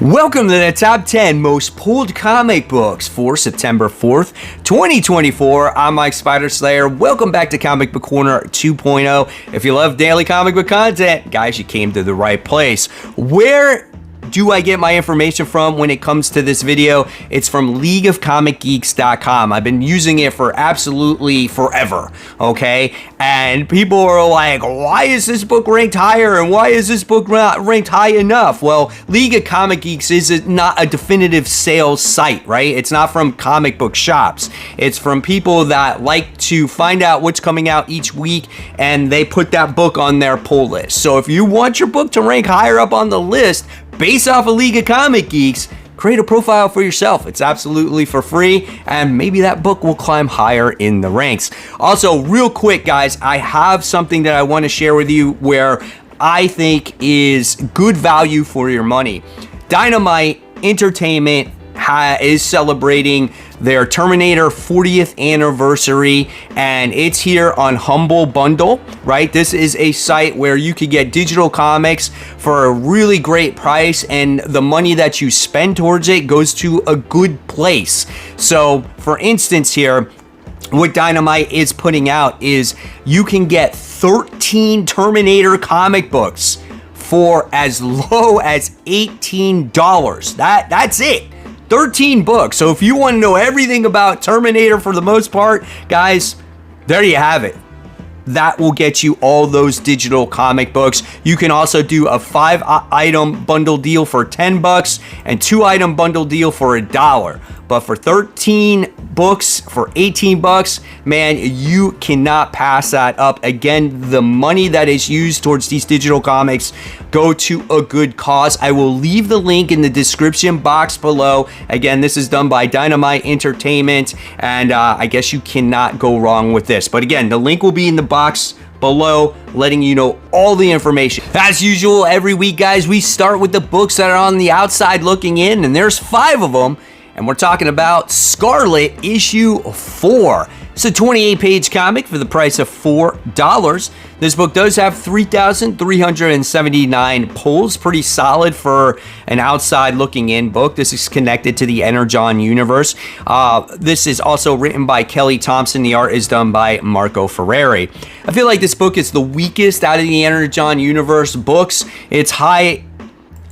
Welcome to the top 10 most pulled comic books for September 4th, 2024. I'm Mike Spider Slayer. Welcome back to Comic Book Corner 2.0. If you love daily comic book content, guys, you came to the right place. Where do I get my information from when it comes to this video? It's from leagueofcomicgeeks.com. I've been using it for absolutely forever, okay? And people are like, why is this book ranked higher and why is this book not ranked high enough? Well, League of Comic Geeks is not a definitive sales site, right? It's not from comic book shops. It's from people that like to find out what's coming out each week, and they put that book on their pull list. So if you want your book to rank higher up on the list, based off of League of Comic Geeks, create a profile for yourself. It's absolutely for free, and maybe that book will climb higher in the ranks. Also, real quick, guys, I have something that I want to share with you where I think is good value for your money. Dynamite Entertainment is celebrating their Terminator 40th anniversary, and it's here on Humble Bundle, right? This is a site where you could get digital comics for a really great price, and the money that you spend towards it goes to a good place. So, for instance here, what Dynamite is putting out is you can get 13 Terminator comic books for as low as $18. That's it. 13 books. So if you want to know everything about Terminator for the most part, guys, there you have it. That will get you all those digital comic books. You can also do a 5-item bundle deal for $10 and 2-item bundle deal for $1. But for 13 books for $18, man, you cannot pass that up. Again, the money that is used towards these digital comics go to a good cause. I will leave the link in the description box below. Again, this is done by Dynamite Entertainment, and I guess you cannot go wrong with this. But again, the link will be in the box below, letting you know all the information. As usual, every week, guys, we start with the books that are on the outside looking in, and there's 5 of them. And we're talking about Scarlet Issue 4. It's a 28-page comic for the price of $4. This book does have 3,379 pulls. Pretty solid for an outside-looking-in book. This is connected to the Energon universe. This is also written by Kelly Thompson. The art is done by Marco Ferreri. I feel like this book is the weakest out of the Energon universe books. It's high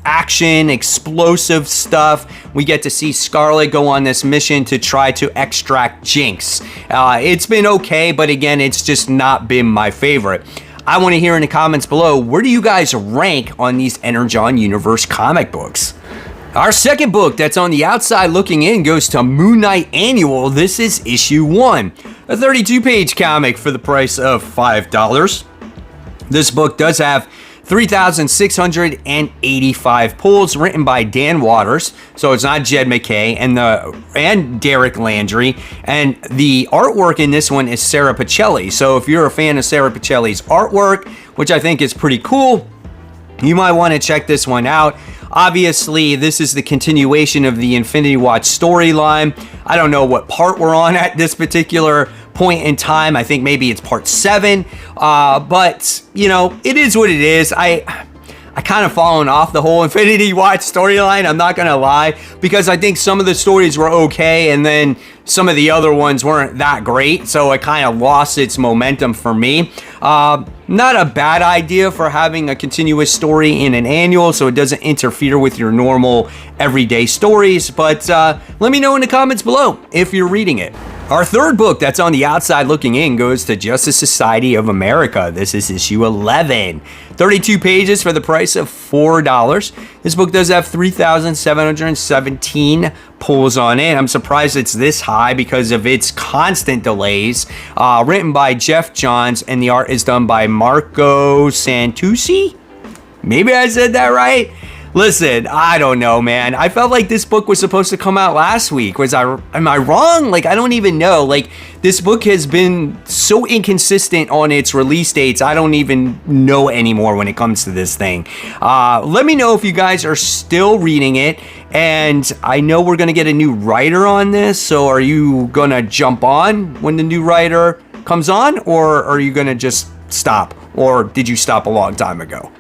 action, explosive stuff. We get to see Scarlet go on this mission to try to extract Jinx. It's been okay, but again, it's just not been my favorite. I want to hear in the comments below, where do you guys rank on these Energon Universe comic books? Our second book that's on the outside looking in goes to Moonlight Annual. This is issue 1, a 32-page comic for the price of $5. This book does have 3,685 pulls, written by Dan Waters, so it's not Jed McKay, and Derek Landry, and the artwork in this one is Sarah Pacelli. So if you're a fan of Sarah Pacelli's artwork, which I think is pretty cool, you might want to check this one out. Obviously, this is the continuation of the Infinity Watch storyline. I don't know what part we're on at this particular point in time. I think maybe it's part 7, but you know, it is what it is. I kind of fallen off the whole Infinity Watch storyline, I'm not gonna lie, because I think some of the stories were okay and then some of the other ones weren't that great, so it kind of lost its momentum for me. Not a bad idea for having a continuous story in an annual so it doesn't interfere with your normal everyday stories, but let me know in the comments below if you're reading it. Our third book that's on the outside looking in goes to Justice Society of America. This is issue 11. 32 pages for the price of $4. This book does have 3,717 pulls on it. I'm surprised it's this high because of its constant delays. Written by Jeff Johns, and the art is done by Marco Santucci? Maybe I said that right? Listen, I don't know, man. I felt like this book was supposed to come out last week. Am I wrong? Like, I don't even know. Like, this book has been so inconsistent on its release dates. I don't even know anymore when it comes to this thing. Let me know if you guys are still reading it. And I know we're going to get a new writer on this. So are you going to jump on when the new writer comes on? Or are you going to just stop? Or did you stop a long time ago?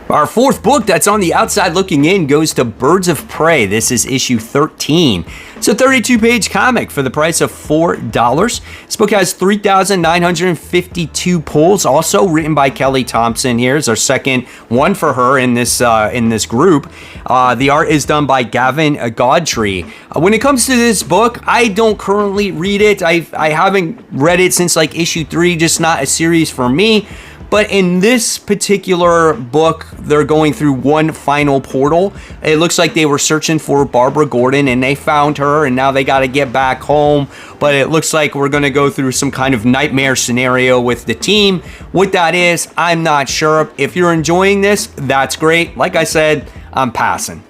Our fourth book that's on the outside looking in goes to Birds of Prey. This is issue 13. It's a 32-page comic for the price of $4. This book has 3,952 pulls, also written by Kelly Thompson. Here's our second one for her in this group. The art is done by Gavin Godtree. When it comes to this book, I don't currently read it. I haven't read it since like issue 3, just not a series for me. But in this particular book, they're going through one final portal. It looks like they were searching for Barbara Gordon and they found her, and now they got to get back home. But it looks like we're going to go through some kind of nightmare scenario with the team. What that is, I'm not sure. If you're enjoying this, that's great. Like I said, I'm passing.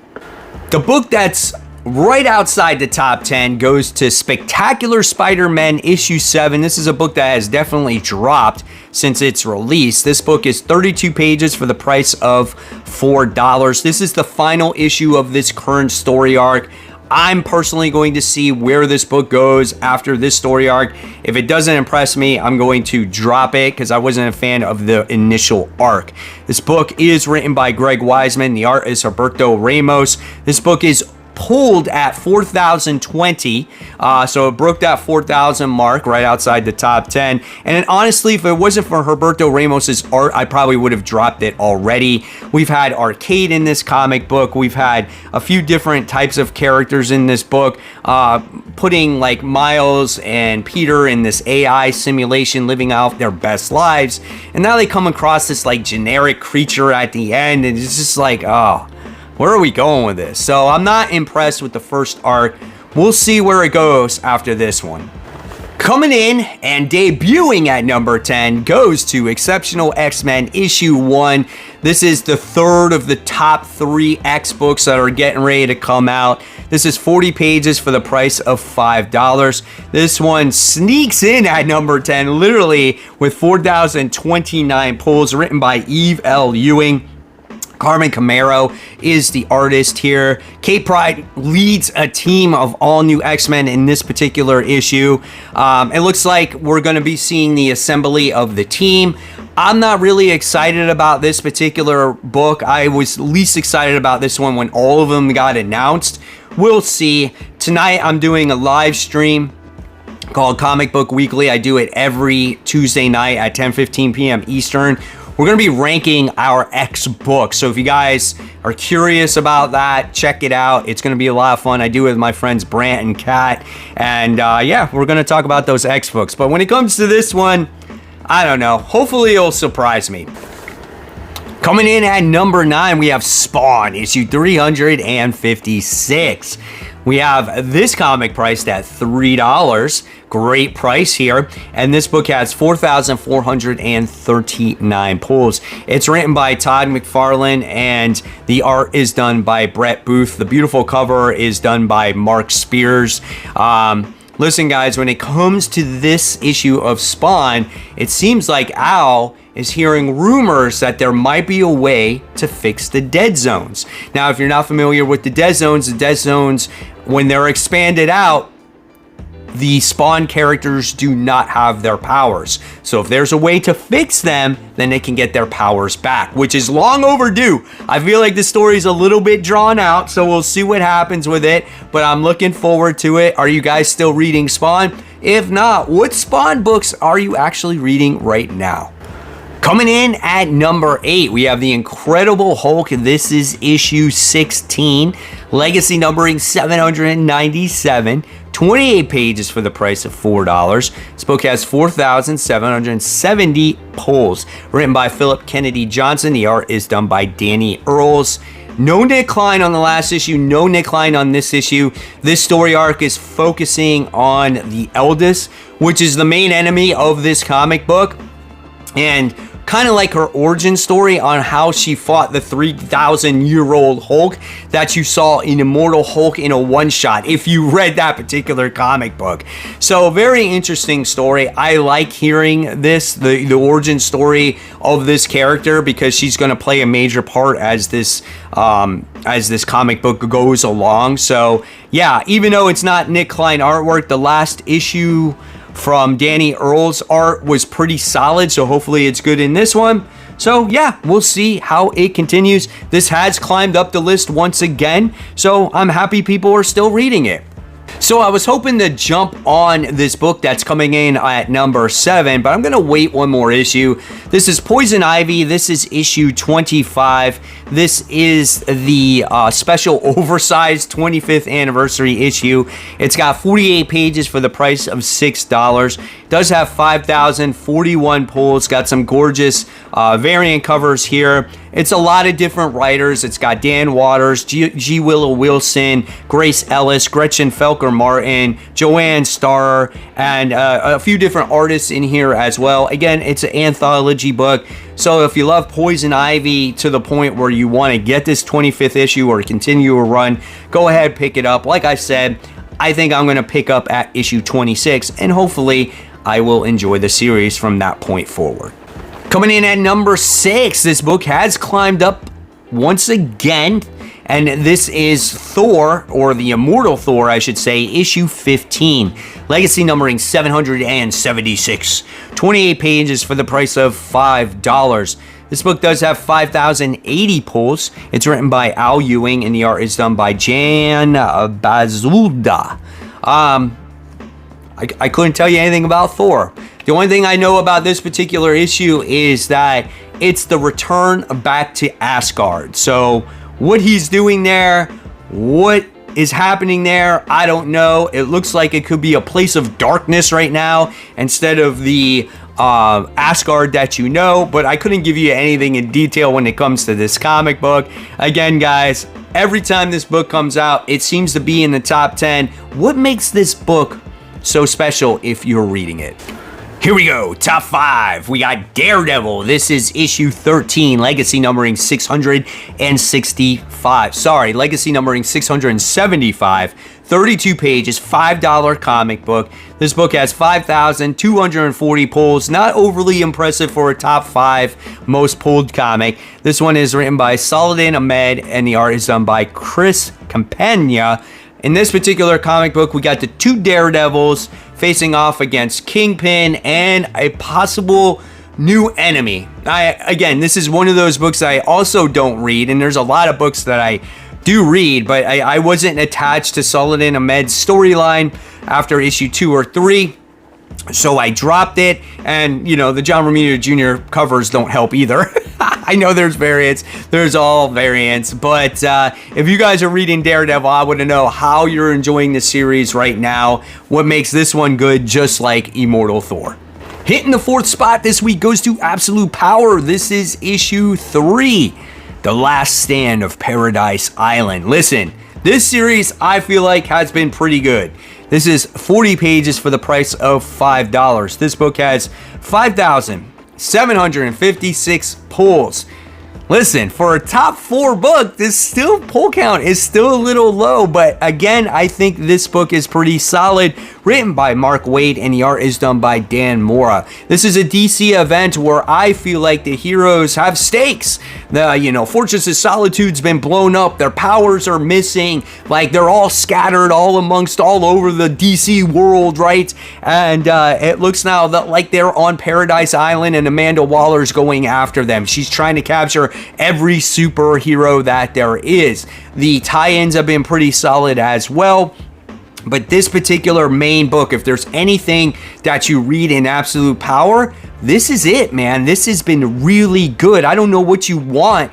The book that's right outside the top 10 goes to Spectacular Spider-Man issue 7. This is a book that has definitely dropped since its release. This book is 32 pages for the price of $4. This is the final issue of this current story arc. I'm personally going to see where this book goes after this story arc. If it doesn't impress me, I'm going to drop it because I wasn't a fan of the initial arc. This book is written by Greg Weisman. The art is Roberto Ramos. This book is pulled at 4,020, so it broke that 4,000 mark right outside the top 10. And then honestly, if it wasn't for Roberto Ramos's art, I probably would have dropped it already. We've had Arcade in this comic book. We've had a few different types of characters in this book, putting like Miles and Peter in this AI simulation living out their best lives. And now they come across this like generic creature at the end, and it's just like, oh, where are we going with this? So I'm not impressed with the first arc. We'll see where it goes after this one. Coming in and debuting at number 10 goes to Exceptional X-Men issue 1. This is the third of the top 3 X books that are getting ready to come out. This is 40 pages for the price of $5. This one sneaks in at number 10, literally with 4,029 pulls, written by Eve L. Ewing. Carmen Camaro is the artist here. Kate Pryde leads a team of all new X-Men in this particular issue. It looks like we're going to be seeing the assembly of the team. I'm not really excited about this particular book. I was least excited about this one when all of them got announced. We'll see. Tonight I'm doing a live stream called Comic Book Weekly. I do it every Tuesday night at 10:15 p.m. Eastern. We're going to be ranking our X books. So if you guys are curious about that, check it out. It's going to be a lot of fun. I do it with my friends Brant and Kat. And yeah, we're going to talk about those X books. But when it comes to this one, I don't know. Hopefully it'll surprise me. Coming in at number 9, we have Spawn, issue 356. We have this comic priced at $3. Great price here. And this book has 4,439 pulls. It's written by Todd McFarlane and the art is done by Brett Booth. The beautiful cover is done by Mark Spears. Listen, guys, when it comes to this issue of Spawn, it seems like Al is hearing rumors that there might be a way to fix the dead zones. Now, if you're not familiar with the dead zones, when they're expanded out, the Spawn characters do not have their powers. So if there's a way to fix them, then they can get their powers back, which is long overdue. I feel like the story is a little bit drawn out, so we'll see what happens with it, but I'm looking forward to it. Are you guys still reading Spawn? If not, what Spawn books are you actually reading right now? Coming in at number 8, we have The Incredible Hulk. This is issue 16, legacy numbering 797, 28 pages for the price of $4. This book has 4,770 pulls, written by Philip Kennedy Johnson. The art is done by Danny Earls. No Nick Klein on the last issue, no Nick Klein on this issue. This story arc is focusing on the Eldest, which is the main enemy of this comic book, and kind of like her origin story on how she fought the 3,000-year-old Hulk that you saw in Immortal Hulk in a one-shot, if you read that particular comic book. So, very interesting story. I like hearing this, the origin story of this character, because she's going to play a major part as this comic book goes along. So, yeah, even though it's not Nick Klein artwork, the last issue from Danny Earls' art was pretty solid, so hopefully it's good in this one. So yeah, we'll see how it continues. This has climbed up the list once again, so I'm happy people are still reading it. So I was hoping to jump on this book that's coming in at number 7, but I'm going to wait one more issue. This is Poison Ivy. This is issue 25. This is the special oversized 25th anniversary issue. It's got 48 pages for the price of $6. It does have 5,041 pulls. Got some gorgeous variant covers here. It's a lot of different writers. It's got Dan Waters, G. Willow Wilson, Grace Ellis, Gretchen Felker Martin, Joanne Starr, and a few different artists in here as well. Again, it's an anthology book. So if you love Poison Ivy to the point where you want to get this 25th issue or continue a run, go ahead, pick it up. Like I said, I think I'm going to pick up at issue 26, and hopefully I will enjoy the series from that point forward. Coming in at number 6, this book has climbed up once again, and this is Thor, or the Immortal Thor, I should say, issue 15. Legacy numbering 776. 28 pages for the price of $5. This book does have 5,080 pulls. It's written by Al Ewing, and the art is done by Jan Bazulda. I couldn't tell you anything about Thor. The only thing I know about this particular issue is that it's the return back to Asgard. So what he's doing there, what is happening there, I don't know. It looks like it could be a place of darkness right now instead of the Asgard that you know, but I couldn't give you anything in detail when it comes to this comic book. Again, guys, every time this book comes out, it seems to be in the top 10. What makes this book so special if you're reading it? Here we go, top 5. We got Daredevil. This is issue 13, legacy numbering 665. Sorry, legacy numbering 675. 32 pages, $5 comic book. This book has 5,240 pulls. Not overly impressive for a top 5 most pulled comic. This one is written by Saladin Ahmed, and the art is done by Chris Campagna. In this particular comic book, we got the 2 Daredevils facing off against Kingpin and a possible new enemy. Again, this is one of those books I also don't read, and there's a lot of books that I do read, but I wasn't attached to Saladin Ahmed's storyline after issue 2 or 3. So I dropped it, and you know, the John Romita Jr. covers don't help either. I know there's variants, there's all variants, but if you guys are reading Daredevil, I want to know how you're enjoying the series right now. What makes this one good, just like Immortal Thor? Hitting the 4th spot this week goes to Absolute Power. This is issue 3, The Last Stand of Paradise Island. Listen, this series I feel like has been pretty good. This is 40 pages for the price of $5. This book has 5,756 pulls. Listen, for a top 4 book, this pull count is still a little low, but again, I think this book is pretty solid. Written by Mark Waid, and the art is done by Dan Mora. This is a DC event where I feel like the heroes have stakes. The Fortress of Solitude's been blown up. Their powers are missing. Like, they're all scattered all over the DC world, right? And it looks now like they're on Paradise Island, and Amanda Waller's going after them. She's trying to capture every superhero that there is. The tie-ins have been pretty solid as well. But this particular main book, if there's anything that you read in Absolute Power, this is it, man. This has been really good. I don't know what you want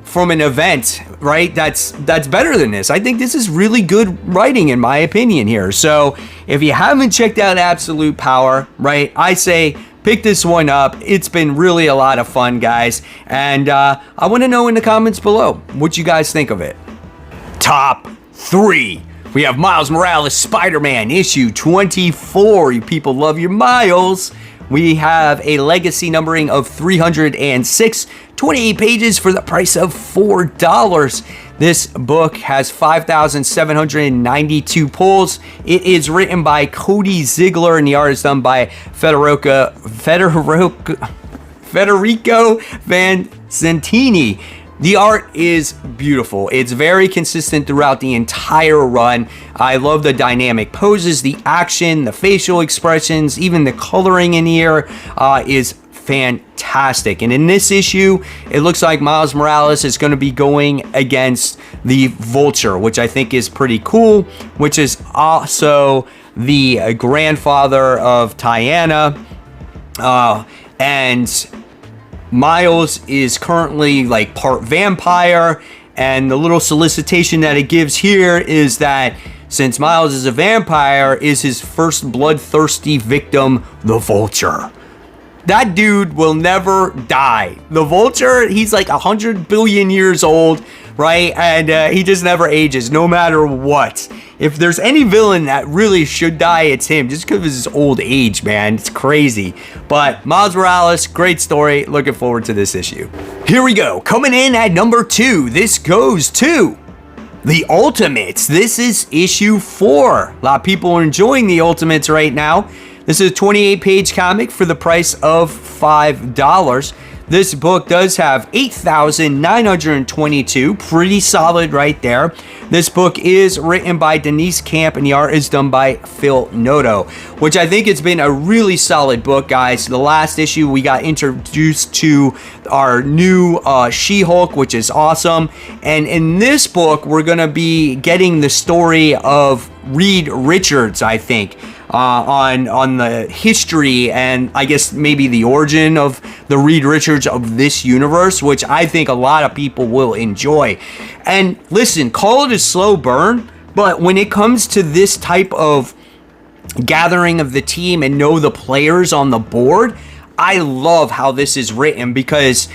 from an event, right? That's better than this. I think this is really good writing, in my opinion here. So if you haven't checked out Absolute Power, right, I say pick this one up. It's been really a lot of fun, guys. And I want to know in the comments below what you guys think of it. Top 3. We have Miles Morales' Spider-Man issue 24. You people love your Miles. We have a legacy numbering of 306, 28 pages for the price of $4. This book has 5,792 pulls. It is written by Cody Ziegler, and the art is done by Federico Van Zentini. The art is beautiful. It's very consistent throughout the entire run. I love the dynamic poses, the action, the facial expressions, even the coloring in here is fantastic. And in this issue, it looks like Miles Morales is going to be going against the Vulture, which I think is pretty cool, which is also the grandfather of Tiana. And Miles is currently like part vampire, and the little solicitation that it gives here is that since Miles is a vampire, is his first bloodthirsty victim the Vulture. That dude will never die. The Vulture, he's like 100 billion years old, right? And he just never ages, no matter what. If there's any villain that really should die, it's him, just because of his old age, man. It's crazy. But Miles Morales, great story. Looking forward to this issue. Here we go. Coming in at number 2, this goes to The Ultimates. This is issue 4. A lot of people are enjoying The Ultimates right now. This is a 28-page comic for the price of $5. This book does have 8,922, pretty solid right there. This book is written by Denise Camp, and the art is done by Phil Noto, which I think it's been a really solid book, guys. The last issue, we got introduced to our new She-Hulk, which is awesome. And in this book, we're going to be getting the story of Reed Richards, I think. On the history and I guess maybe the origin of the Reed Richards of this universe, which I think a lot of people will enjoy. And listen, call it a slow burn, but when it comes to this type of gathering of the team and know the players on the board, I love how this is written because,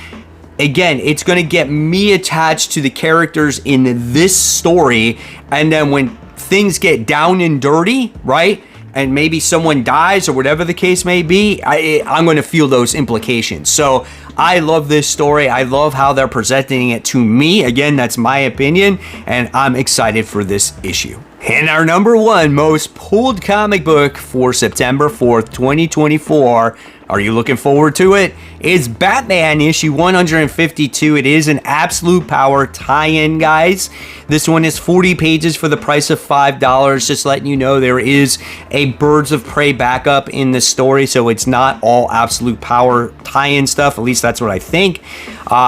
again, it's going to get me attached to the characters in this story. And then when things get down and dirty, right? And maybe someone dies or whatever the case may be, I'm going to feel those implications. So I love this story. I love how they're presenting it to me. Again, that's my opinion, and I'm excited for this issue. And our number 1 most pulled comic book for September 4th, 2024. Are you looking forward to it? It's Batman issue 152. It is an Absolute Power tie-in, guys. This one is 40 pages for the price of $5. Just letting you know there is a Birds of Prey backup in the story, so it's not all Absolute Power tie-in stuff. At least that's what I think.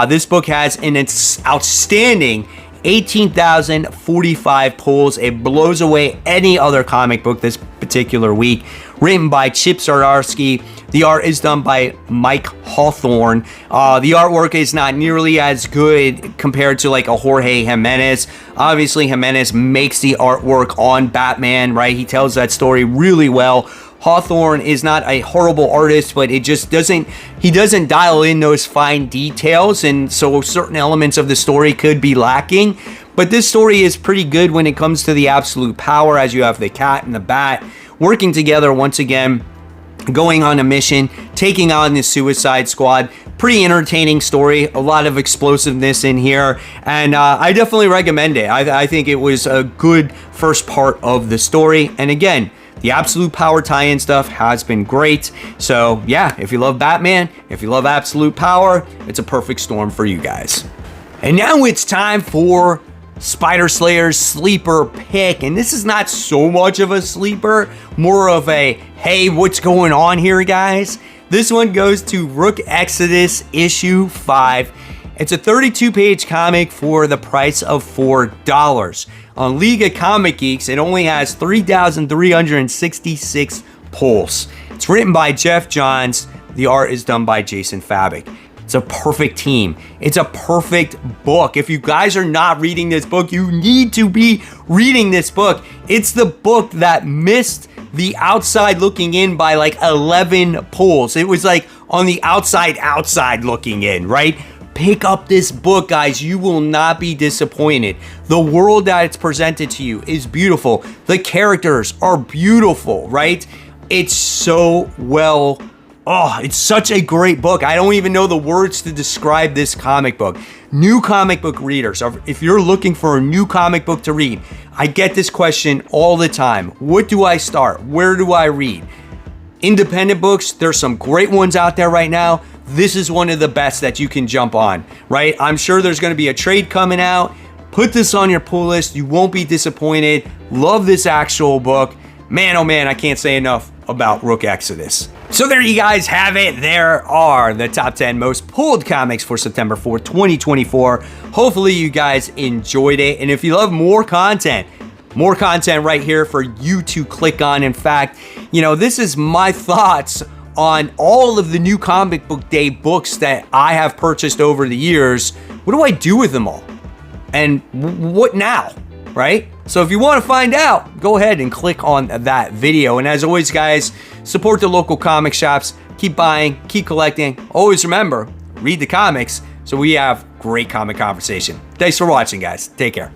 This book has an outstanding 18,045 pulls. It blows away any other comic book this particular week. Written by Chip Zdarsky. The art is done by Mike Hawthorne. The artwork is not nearly as good compared to like a Jorge Jimenez. Obviously, Jimenez makes the artwork on Batman, right? He tells that story really well. Hawthorne is not a horrible artist, but it just he doesn't dial in those fine details, and so certain elements of the story could be lacking. But this story is pretty good when it comes to the Absolute Power, as you have the Cat and the Bat working together once again, going on a mission, taking on the Suicide Squad. Pretty entertaining story, a lot of explosiveness in here, and I definitely recommend it. I think it was a good first part of the story, and again, the Absolute Power tie-in stuff has been great. So yeah, if you love Batman, if you love Absolute Power, it's a perfect storm for you guys. And now it's time for Spider Slayer's sleeper pick. And this is not so much of a sleeper, more of a, hey, what's going on here, guys? This one goes to Rook Exodus issue 5. It's a 32-page comic for the price of $4. On League of Comic Geeks, it only has 3,366 pulls. It's written by Jeff Johns. The art is done by Jason Fabok. It's a perfect team. It's a perfect book. If you guys are not reading this book, you need to be reading this book. It's the book that missed the outside looking in by like 11 pulls. It was like on the outside looking in, right? Pick up this book, guys. You will not be disappointed. The world that it's presented to you is beautiful. The characters are beautiful, right? It's so well. Oh, it's such a great book. I don't even know the words to describe this comic book. New comic book readers, if you're looking for a new comic book to read, I get this question all the time. What do I start? Where do I read? Independent books, there's some great ones out there right now. This is one of the best that you can jump on, right? I'm sure there's going to be a trade coming out. Put this on your pull list. You won't be disappointed. Love this actual book. Man, oh man, I can't say enough about Rook Exodus. So there you guys have it. There are the top 10 most pulled comics for September 4th, 2024. Hopefully you guys enjoyed it. And if you love more content right here for you to click on. In fact, this is my thoughts on all of the new Comic Book Day books that I have purchased over the years. What do I do with them all? And what now, right? So if you want to find out, go ahead and click on that video. And as always, guys, support the local comic shops. Keep buying, keep collecting. Always remember, read the comics so we have great comic conversation. Thanks for watching, guys. Take care.